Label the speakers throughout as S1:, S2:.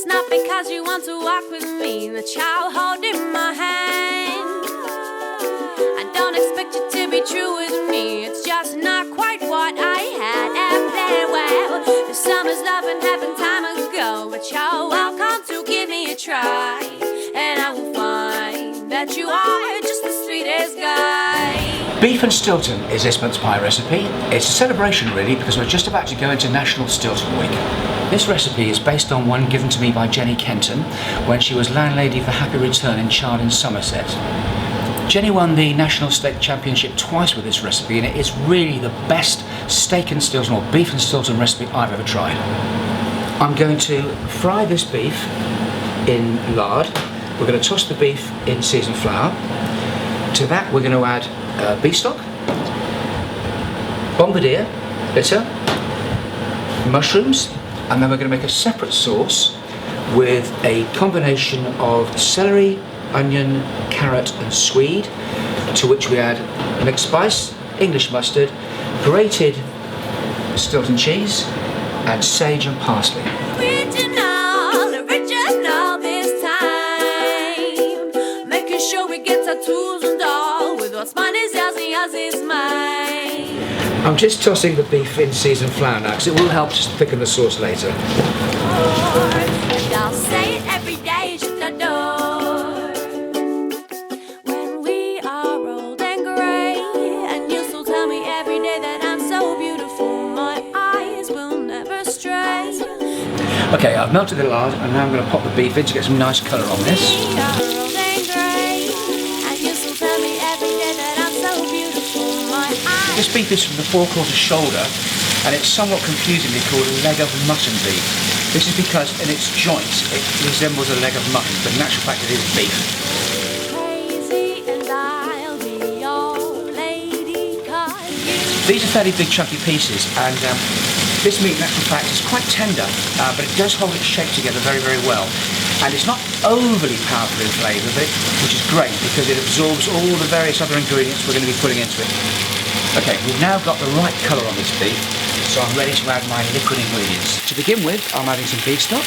S1: not because you want to walk with me that you're holding my hand. I don't expect you to be true with me, it's just not quite what I had planned. Well, the summer's loving happened time ago, but you're welcome to give me a try, and I will find that you are just the sweetest guy.
S2: Beef and Stilton is this month's pie recipe. It's a celebration really because we're just about to go into National Stilton Week. This recipe is based on one given to me by Jenny Kenton when she was landlady for Happy Return in Chard in Somerset. Jenny won the National Steak Championship twice with this recipe, and it is really the best steak and Stilton or beef and Stilton recipe I've ever tried. I'm going to fry this beef in lard. We're going to toss the beef in seasoned flour. To that we're going to add beef stock, bombardier, bitter, mushrooms, and then we're going to make a separate sauce with a combination of celery, onion, carrot and swede, to which we add mixed spice, English mustard, grated Stilton cheese and sage and parsley.
S1: Original this time, making sure we get our tools and all with what's mine is yours is mine.
S2: I'm just tossing the beef in seasoned flour now because it will help to thicken the sauce later.
S1: And I'll say it every day, shut the door. When we are old and grey, and you still tell me every day that I'm so beautiful, my eyes will never stray.
S2: Okay, I've melted the lard and now I'm going to pop the beef in to get some nice colour on this.
S1: We are old and grey, and you still tell me every day that I'm so beautiful, my eyes.
S2: This beef is from the forequarter shoulder, and it's somewhat confusingly called a leg of mutton beef. This is because in its joints it resembles a leg of mutton, but in actual fact it is beef.
S1: Crazy and I'll be your lady, 'cause you.
S2: These are fairly big chunky pieces, and this meat in actual fact is quite tender, but it does hold its shape together very, very well. And it's not overly powerful in flavour, which is great because it absorbs all the various other ingredients we're going to be putting into it. Okay, we've now got the right colour on this beef, so I'm ready to add my liquid ingredients. To begin with, I'm adding some beef stock.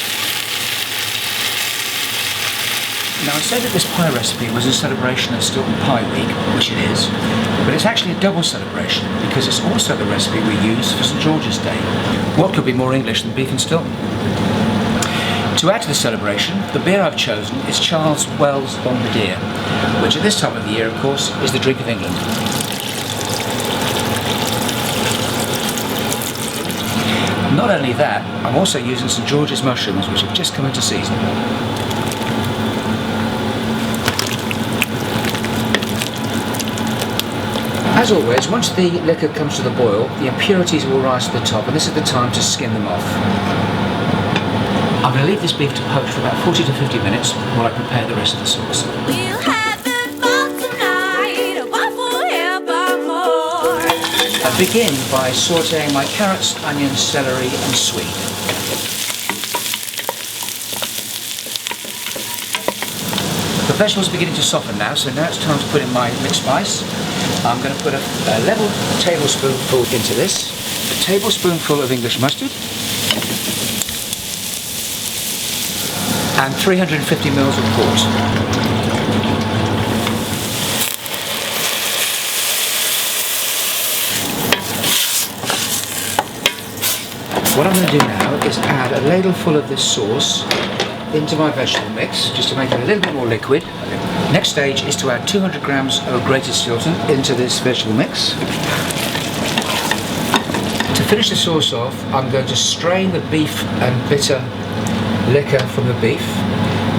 S2: Now I said that this pie recipe was a celebration of Stilton Pie Week, which it is, but it's actually a double celebration because it's also the recipe we use for St George's Day. What could be more English than beef and Stilton? To add to the celebration, the beer I've chosen is Charles Wells Bombardier, which at this time of the year, of course, is the drink of England. Not only that, I'm also using St George's mushrooms, which have just come into season. As always, once the liquor comes to the boil, the impurities will rise to the top, and this is the time to skim them off. I'm going to leave this beef to poach for about 40 to 50 minutes while I prepare the rest of the sauce.
S1: We'll have it fun tonight, what will ever more.
S2: I begin by sautéing my carrots, onions, celery and swede. The vegetables are beginning to soften now, so now it's time to put in my mixed spice. I'm going to put a level tablespoonful into this, a tablespoonful of English mustard, and 350 ml of port. What I'm going to do now is add a ladleful of this sauce into my vegetable mix, just to make it a little bit more liquid. Next stage is to add 200 grams of grated Stilton into this vegetable mix. To finish the sauce off, I'm going to strain the beef and bitter liquor from the beef,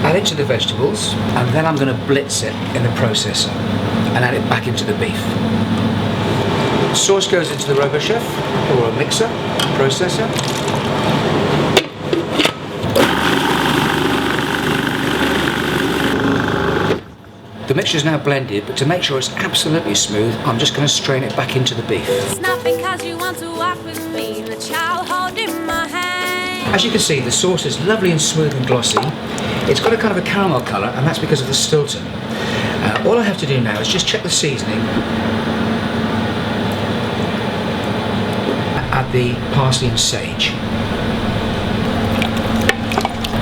S2: add it to the vegetables, and then I'm going to blitz it in the processor and add it back into the beef. The sauce goes into the RoboChef or a mixer, processor. The mixture is now blended, but to make sure it's absolutely smooth, I'm just going to strain it back into the beef.
S1: It's not because you want to walk with me that you're holding my hand.
S2: As you can see, the sauce is lovely and smooth and glossy. It's got a kind of a caramel colour, and that's because of the Stilton. All I have to do now is just check the seasoning, add the parsley and sage.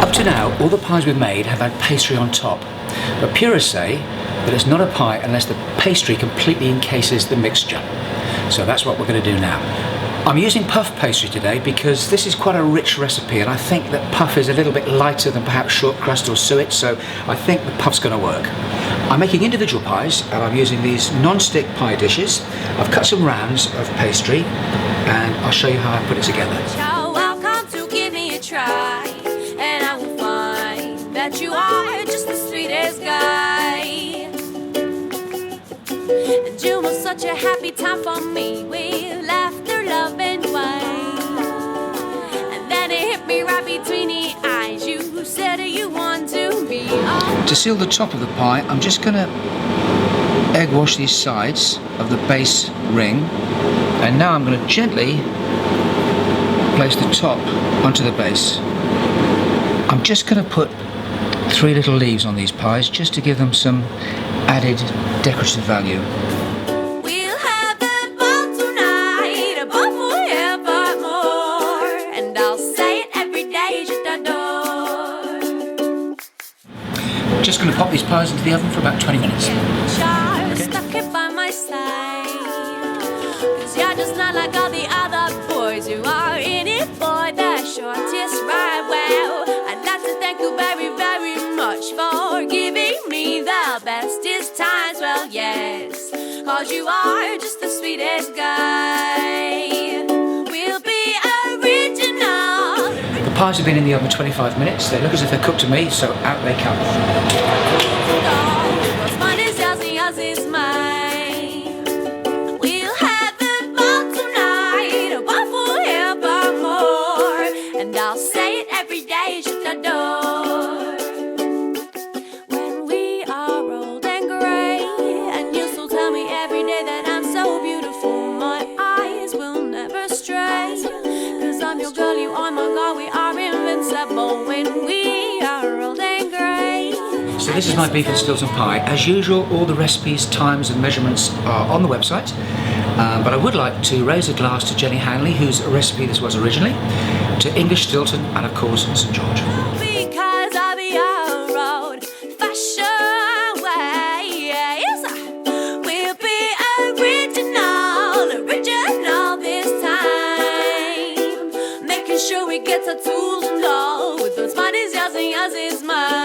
S2: Up to now, all the pies we've made have had pastry on top, but purists say that it's not a pie unless the pastry completely encases the mixture. So that's what we're going to do now. I'm using puff pastry today because this is quite a rich recipe, and I think that puff is a little bit lighter than perhaps short crust or suet, so I think the puff's going to work. I'm making individual pies, and I'm using these non-stick pie dishes. I've cut some rounds of pastry, and I'll show you how I put it together.
S1: You're welcome to give me a try, and I will find that you are just the sweetest guy. And June was such a happy time for me, with laughter, love, and wine. And then it hit me right between the eyes. You said you want to be on.
S2: To seal the top of the pie, I'm just going to egg wash these sides of the base ring, and now I'm going to gently place the top onto the base. I'm just going to put 3 little leaves on these pies just to give them some added decorative value.
S1: We'll have a ball tonight, a ball forevermore, and I'll say it every day, je t'adore.
S2: Just going to pop these pies into the oven for about 20 minutes.
S1: Stuck here by my side, 'cause you're just not like all the other boys who are in it for the shortest ride. Well, I'd like to thank you very, very much for giving me the bestest times. Well, yes, 'cause you are just the sweetest guy. We'll be original.
S2: The pies have been in the oven 25 minutes. They look as if they're cooked to me, so out they come.
S1: What's mine is yours and yours is mine. We'll have a ball tonight, a ball forevermore, and I'll say it every day, je t'adore. When we are old and grey, and you still tell me every day that I'm so beautiful, my eyes will never stray, 'cause I'm your girl, you are my girl, we are invincible when we are old and grey.
S2: So this is my beef and Stilton pie. As usual, all the recipes, times and measurements are on the website. But I would like to raise a glass to Jenny Hanley, whose recipe this was originally, to English Stilton, and of course St George.
S1: Because I'll be your road fashion ways. We'll be original this time. Making sure we get our tools and all. With those mine is yours and yours is mine.